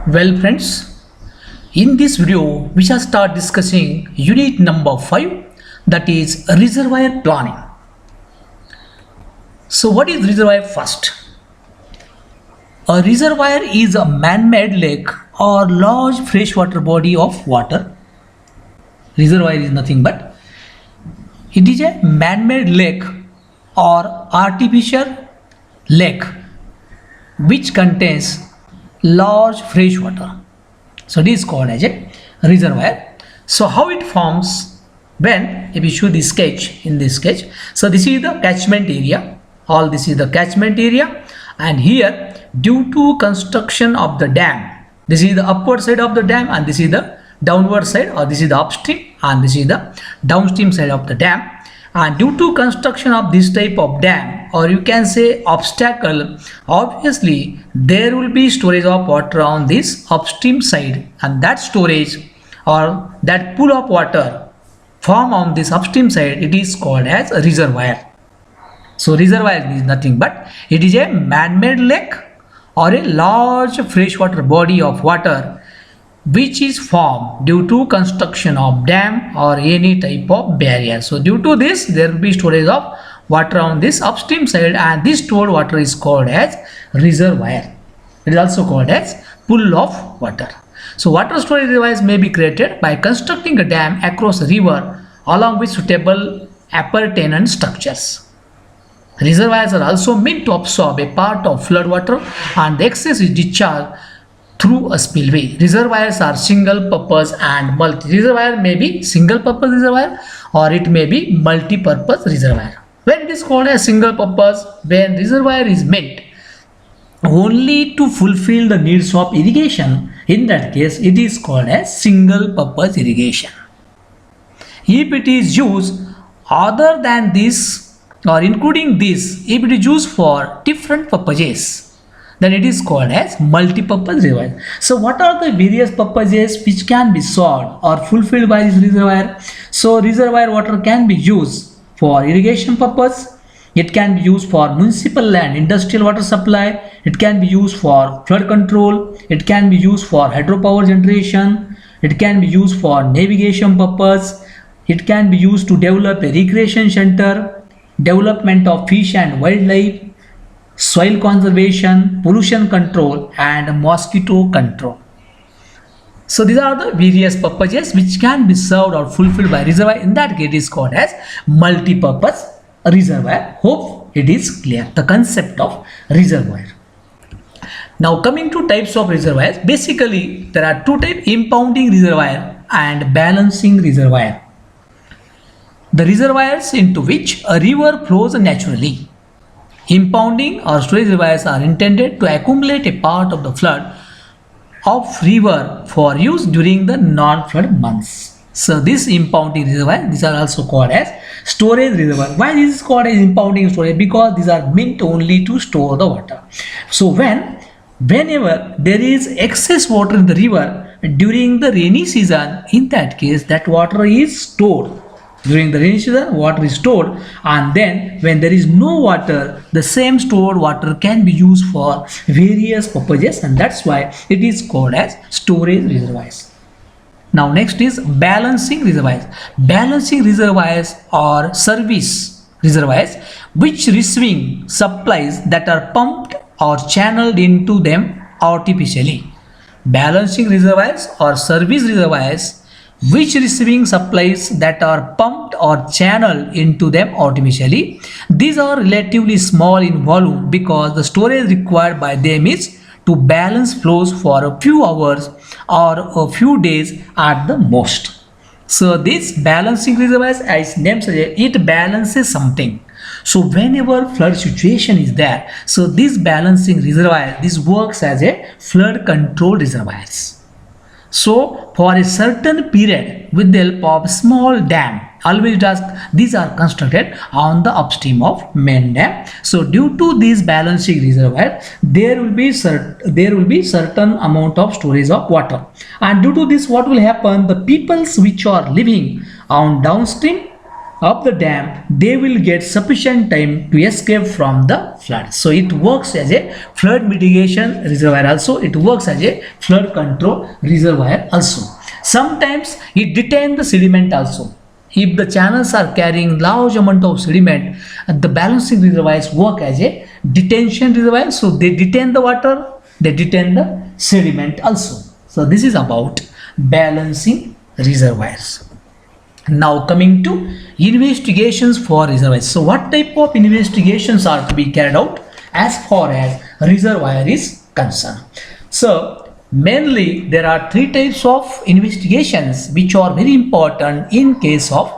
Well friends, in this video we shall start discussing unit number 5, that is reservoir planning. So what is reservoir first? A reservoir is a man-made lake or large freshwater body of water. Reservoir is nothing but it is a man-made lake or artificial lake which contains large fresh water. So it is called as a reservoir. So how it forms? When if you show the sketch, in this sketch, so this is the catchment area, all this is the catchment area, and here due to construction of the dam, this is the upward side of the dam and this is the downward side, or this is the upstream and this is the downstream side of the dam. And due to construction of this type of dam, or you can say obstacle, obviously there will be storage of water on this upstream side, and that storage or that pool of water form on this upstream side, it is called as a reservoir. So reservoir is nothing but it is a man-made lake or a large freshwater body of water which is formed due to construction of dam or any type of barrier. So due to this there will be storage of water on this upstream side, and this stored water is called as reservoir. It is also called as pool of water. So water storage reservoirs may be created by constructing a dam across a river along with suitable appurtenant structures. Reservoirs are also meant to absorb a part of flood water and the excess is discharged through a spillway. Reservoirs are single purpose and multi. Reservoir may be single purpose reservoir or it may be multi-purpose reservoir. When it is called a single purpose, when reservoir is meant only to fulfill the needs of irrigation, in that case it is called as single purpose irrigation. If it is used other than this or including this, if it is used for different purposes, then it is called as multi-purpose reservoir. So what are the various purposes which can be solved or fulfilled by this reservoir? So reservoir water can be used for irrigation purpose, it can be used for municipal and industrial water supply, it can be used for flood control, it can be used for hydropower generation, it can be used for navigation purpose, it can be used to develop a recreation center, development of fish and wildlife, soil conservation, pollution control and mosquito control. So these are the various purposes which can be served or fulfilled by reservoir. In that case it is called as multi-purpose reservoir. Hope it is clear, the concept of reservoir. Now coming to types of reservoirs, basically there are two types: impounding reservoir and balancing reservoir. The reservoirs into which a river flows naturally. Impounding or storage reservoirs are intended to accumulate a part of the flood of river for use during the non-flood months. So this impounding reservoir, these are also called as storage reservoir. Why this is called as impounding storage? Because these are meant only to store the water. So whenever there is excess water in the river during the rainy season, in that case that water is stored. During the rainy season, water is stored, and then when there is no water, the same stored water can be used for various purposes, and that's why it is called as storage reservoirs. Now next is balancing reservoirs. Balancing reservoirs are service reservoirs which receiving supplies that are pumped or channeled into them artificially. Balancing reservoirs or service reservoirs which receiving supplies that are pumped or channeled into them artificially. These are relatively small in volume because the storage required by them is to balance flows for a few hours or a few days at the most. So this balancing reservoirs, as name suggests, it balances something. So whenever flood situation is there, so this balancing reservoir, this works as a flood control reservoirs. So for a certain period, with the help of small dam, always these are constructed on the upstream of main dam. So due to this balancing reservoir, there will be certain amount of storage of water, and due to this what will happen, the peoples which are living on downstream of the dam, they will get sufficient time to escape from the flood. So it works as a flood mitigation reservoir also. It works as a flood control reservoir also. Sometimes it detains the sediment also. If the channels are carrying large amount of sediment, the balancing reservoirs work as a detention reservoir. So they detain the water, they detain the sediment also. So this is about balancing reservoirs. Now coming to investigations for reservoirs. So what type of investigations are to be carried out as far as reservoir is concerned? So mainly there are three types of investigations which are very important in case of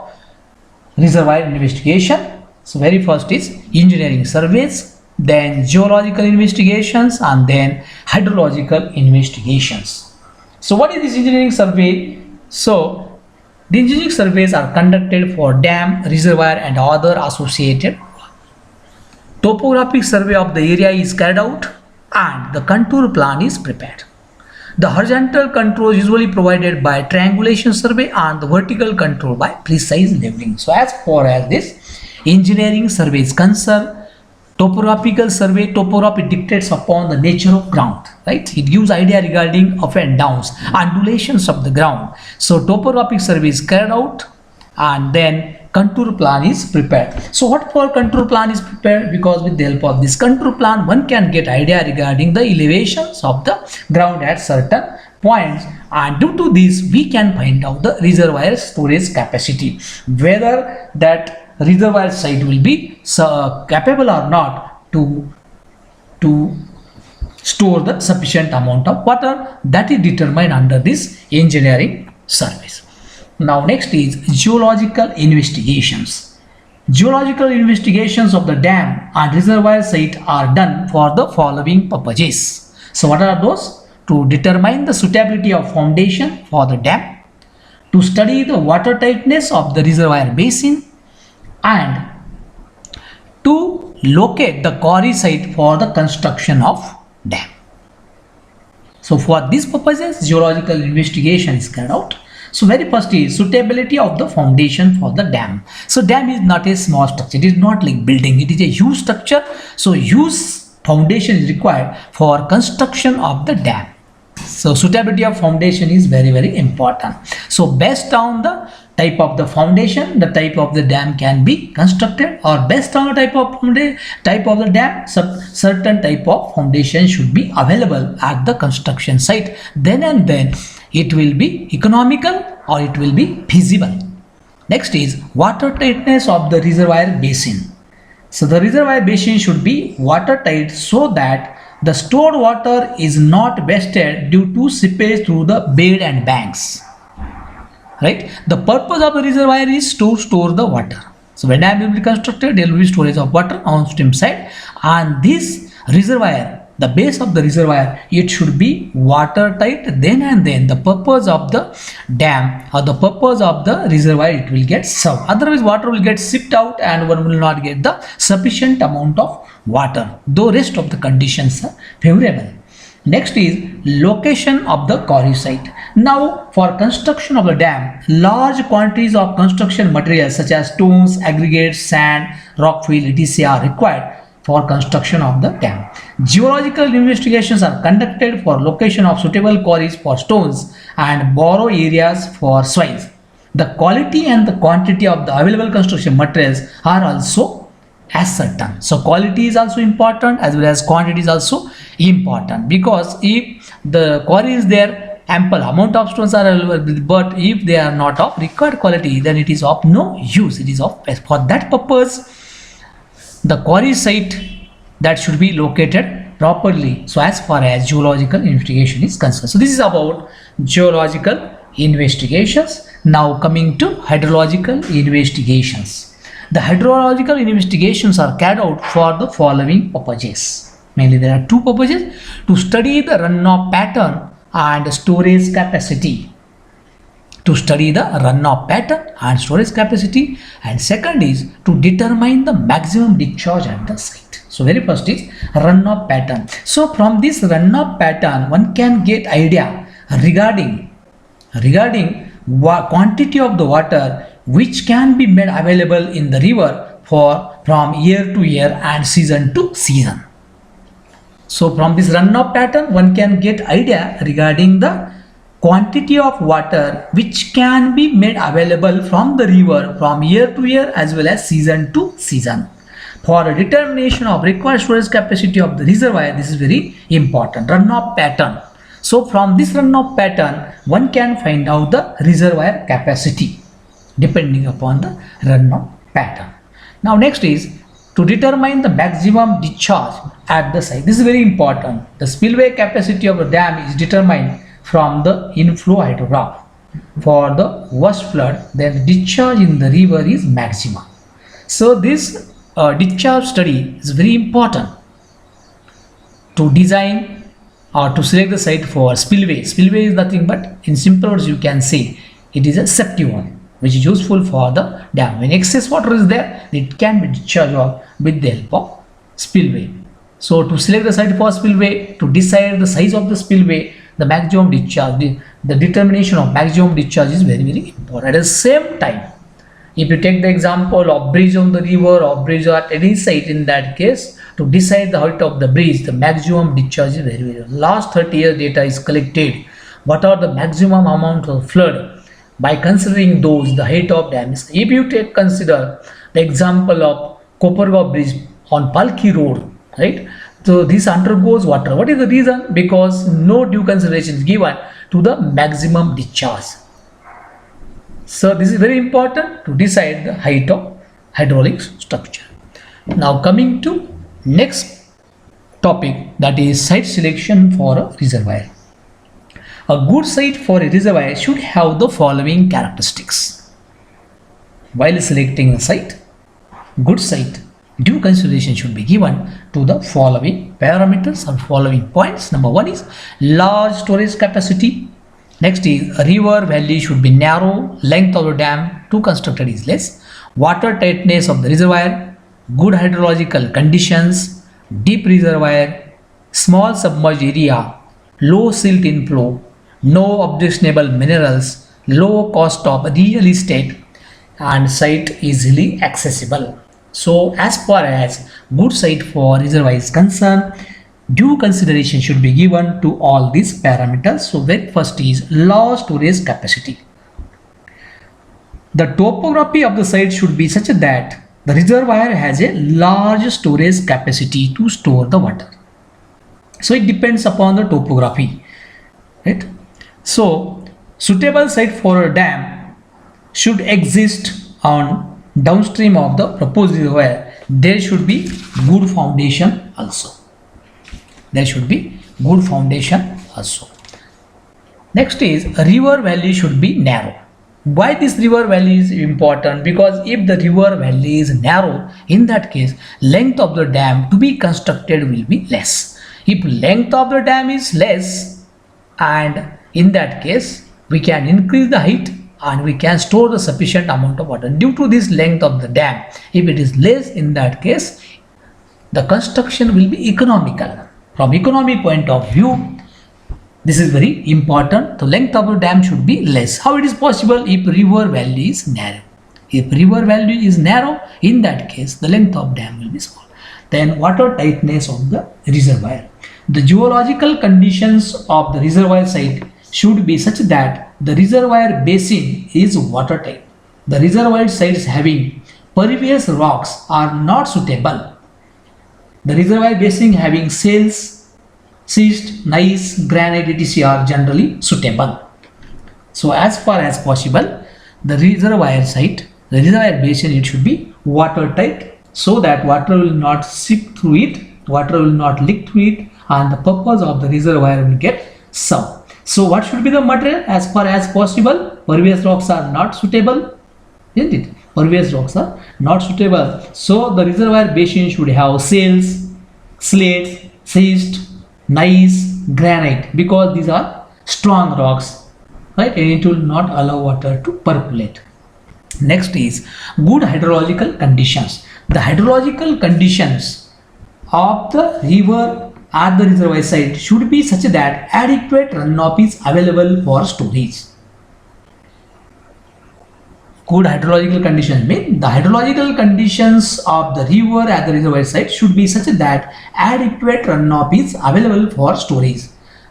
reservoir investigation. So very first is engineering surveys, then geological investigations, and then hydrological investigations. So what is this engineering survey? So the engineering surveys are conducted for dam, reservoir and other associated. Topographic survey of the area is carried out and the contour plan is prepared. The horizontal control is usually provided by triangulation survey and the vertical control by precise leveling. So as far as this engineering survey is concerned, topographical survey, topography dictates upon the nature of ground, right? It gives idea regarding up and downs, undulations of the ground. So topographic survey is carried out and then contour plan is prepared. So what for contour plan is prepared? Because with the help of this contour plan, one can get idea regarding the elevations of the ground at certain points, and due to this we can find out the reservoir storage capacity, whether that reservoir site will be capable or not to store the sufficient amount of water. That is determined under this engineering surveys. Now next is geological investigations. Geological investigations of the dam and reservoir site are done for the following purposes. So what are those? To determine the suitability of foundation for the dam, to study the water tightness of the reservoir basin, and to locate the quarry site for the construction of dam. So for these purposes, geological investigation is carried out. So very first is suitability of the foundation for the dam. So dam is not a small structure. It is not like building. It is a huge structure. So huge foundation is required for construction of the dam. So suitability of foundation is very, very important. So based on the type of the foundation, the type of the dam can be constructed, or based on the type of the dam, certain type of foundation should be available at the construction site. Then and then it will be economical or it will be feasible. Next is water tightness of the reservoir basin. So the reservoir basin should be watertight so that the stored water is not wasted due to seepage through the bed and banks. Right? The purpose of the reservoir is to store the water. So when dam will be constructed, there will be storage of water on stream side, and this reservoir, the base of the reservoir, it should be watertight. Then and then the purpose of the dam or the purpose of the reservoir, it will get served. Otherwise water will get sipped out and one will not get the sufficient amount of water, though rest of the conditions are favorable. Next is location of the quarry site. Now for construction of the dam, large quantities of construction materials such as stones, aggregates, sand, rockfill, etc. are required for construction of the dam. Geological investigations are conducted for location of suitable quarries for stones and borrow areas for soils. The quality and the quantity of the available construction materials are also ascertained. So quality is also important as well as quantity is also important, because if the quarry is there, ample amount of stones are available, but if they are not of required quality, then it is of no use. It is of, for that purpose, the quarry site that should be located properly. So as far as geological investigation is concerned, so this is about geological investigations. Now coming to hydrological investigations. The hydrological investigations are carried out for the following purposes. Mainly there are two purposes: to study the runoff pattern and storage capacity. To study the runoff pattern and storage capacity, and second is to determine the maximum discharge at the site. So very first is runoff pattern. So from this runoff pattern, one can get idea regarding quantity of the water which can be made available in the river for from year to year and season to season. So from this runoff pattern, one can get idea regarding the quantity of water which can be made available from the river from year to year as well as season to season. For a determination of required storage capacity of the reservoir, this is very important. Runoff pattern. So from this runoff pattern, one can find out the reservoir capacity depending upon the runoff pattern. Now next is to determine the maximum discharge at the site. This is very important. The spillway capacity of a dam is determined from the inflow hydrograph. For the worst flood, then discharge in the river is maximum. So this discharge study is very important to design or to select the site for spillway. Spillway is nothing but, in simple words you can say, it is a safety one which is useful for the dam. When excess water is there, it can be discharged with the help of spillway. So to select the site for spillway, to decide the size of the spillway, the maximum discharge, the determination of maximum discharge is very, very important. At the same time, if you take the example of bridge on the river or bridge at any site, in that case, to decide the height of the bridge, the maximum discharge is very, very. Last 30 years data is collected. What are the maximum amount of flood? By considering those, the height of dam is. If you consider the example of Kopargaon Bridge on Palki Road, right? So this undergoes water. What is the reason? Because no due consideration is given to the maximum discharge. So this is very important to decide the height of hydraulic structure. Now coming to next topic, that is site selection for a reservoir. A good site for a reservoir should have the following characteristics. While selecting a site, good site, due consideration should be given to the following parameters or following points. Number one is large storage capacity. Next is a river valley should be narrow, length of the dam to constructed is less, water tightness of the reservoir, good hydrological conditions, deep reservoir, small submerged area, low silt inflow, no objectionable minerals, low cost of real estate, and site easily accessible. So as far as good site for reservoir is concerned, due consideration should be given to all these parameters. So very first is large storage capacity. The topography of the site should be such that the reservoir has a large storage capacity to store the water. So it depends upon the topography, right? So suitable site for a dam should exist on downstream of the proposed reservoir. There should be good foundation also. There should be good foundation also. Next is a river valley should be narrow. Why this river valley is important? Because if the river valley is narrow, in that case length of the dam to be constructed will be less. If length of the dam is less, and in that case we can increase the height and we can store the sufficient amount of water. Due to this length of the dam, if it is less, in that case the construction will be economical. From economic point of view, this is very important. The length of the dam should be less. How it is possible? If river valley is narrow. If river valley is narrow, in that case the length of dam will be small. Then water tightness of the reservoir. The geological conditions of the reservoir site should be such that the reservoir basin is watertight. The reservoir sites having pervious rocks are not suitable. The reservoir basin having shales, schist, gneiss, granite, etc. are generally suitable. So as far as possible, the reservoir site, the reservoir basin, it should be watertight so that water will not seep through it, water will not leak through it, and the purpose of the reservoir will get served. So what should be the material? As far as possible, pervious rocks are not suitable, isn't it? Pervious rocks are not suitable. So the reservoir basin should have shales, slates, schist, gneiss, granite, because these are strong rocks, right? And it will not allow water to percolate. Next is good hydrological conditions. The hydrological conditions of the river at the reservoir site should be such that adequate runoff is available for storage. Good hydrological conditions mean the hydrological conditions of the river at the reservoir site should be such that adequate runoff is available for storage.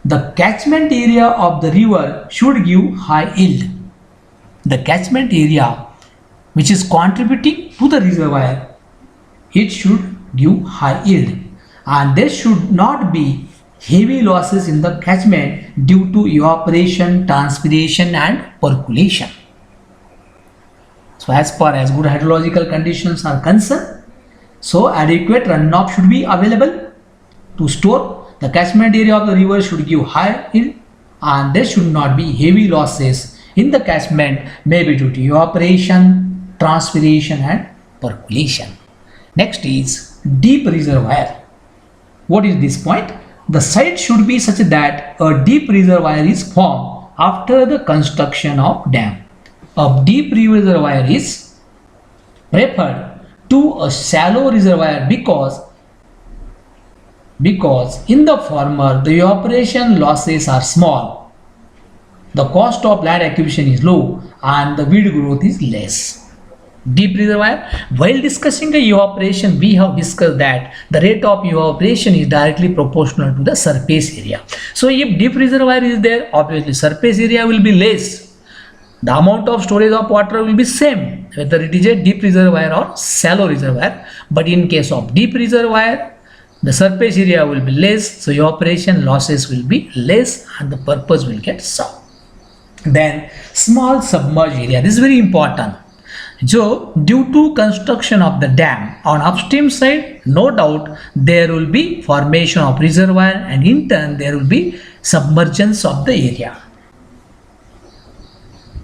The catchment area of the river should give high yield. The catchment area which is contributing to the reservoir, it should give high yield, and there should not be heavy losses in the catchment due to evaporation, transpiration and percolation. So as far as good hydrological conditions are concerned, so adequate runoff should be available to store. The catchment area of the river should give high yield, and there should not be heavy losses in the catchment, maybe due to evaporation, transpiration and percolation. Next is deep reservoir. What is this point? The site should be such that a deep reservoir is formed after the construction of dam. A deep reservoir is preferred to a shallow reservoir because in the former the evaporation losses are small, the cost of land acquisition is low and the weed growth is less. Deep reservoir, while discussing the evaporation, we have discussed that the rate of evaporation is directly proportional to the surface area. So if deep reservoir is there, obviously surface area will be less. The amount of storage of water will be same whether it is a deep reservoir or shallow reservoir. But in case of deep reservoir, the surface area will be less, so evaporation losses will be less and the purpose will get served. Then small submerged area, this is very important. So due to construction of the dam on upstream side, no doubt there will be formation of reservoir and in turn there will be submergence of the area.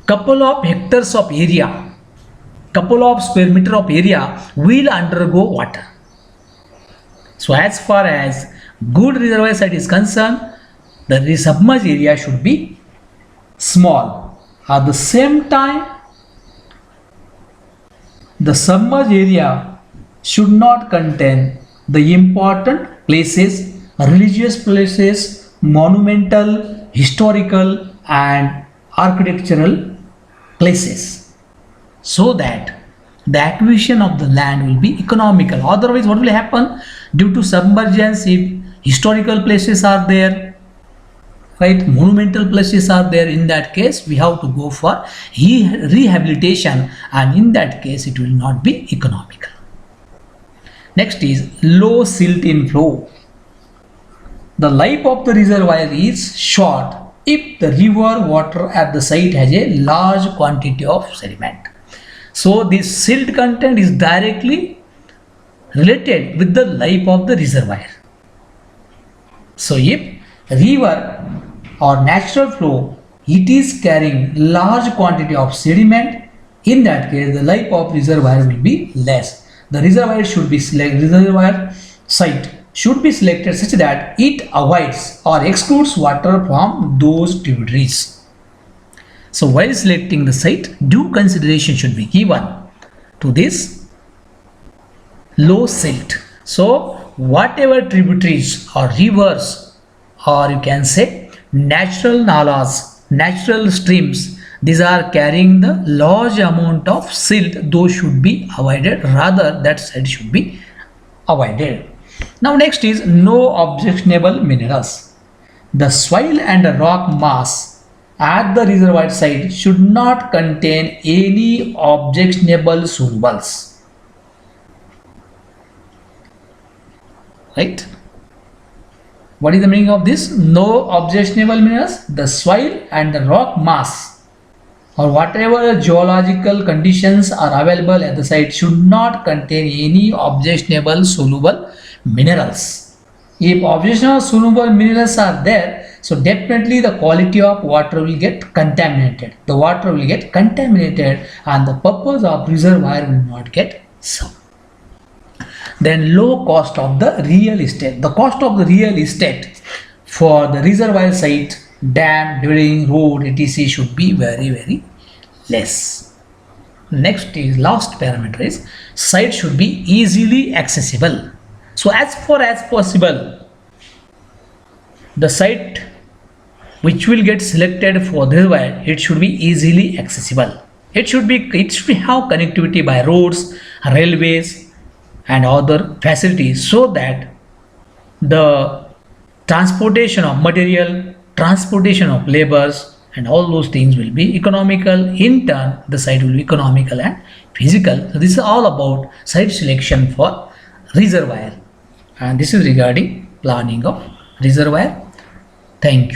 Couple of hectares of area, couple of square meter of area will undergo water. So as far as good reservoir site is concerned, the submerged area should be small. At the same time, the submerged area should not contain the important places, religious places, monumental, historical and architectural places, so that the acquisition of the land will be economical. Otherwise, what will happen? Due to submergence, if historical places are there, right, monumental places are there, in that case we have to go for rehabilitation, and in that case it will not be economical. Next is low silt inflow. The life of the reservoir is short if the river water at the site has a large quantity of sediment. So this silt content is directly related with the life of the reservoir. So if river or natural flow, it is carrying large quantity of sediment, in that case the life of reservoir will be less. The reservoir should be reservoir site should be selected such that it avoids or excludes water from those tributaries. So while selecting the site, due consideration should be given to this low silt. So whatever tributaries or rivers, or you can say natural nalas, natural streams, these are carrying the large amount of silt, those should be avoided, rather that site should be avoided. Now next is no objectionable minerals. The soil and the rock mass at the reservoir site should not contain any objectionable solubles. Right? What is the meaning of this? No objectionable minerals. The soil and the rock mass or whatever geological conditions are available at the site should not contain any objectionable soluble minerals. If objectionable soluble minerals are there, so definitely the quality of water will get contaminated. The water will get contaminated and the purpose of reservoir will not get served. Then low cost of the real estate. The cost of the real estate for the reservoir site, dam, dwelling, road, etc. should be very less. Next is last parameter is site should be easily accessible. So as far as possible, the site which will get selected for the reservoir, it should be easily accessible. It should have connectivity by roads, railways, and other facilities so that the transportation of material, transportation of labors, and all those things will be economical. In turn, the site will be economical and physical. So this is all about site selection for reservoir, and this is regarding planning of reservoir. Thank you.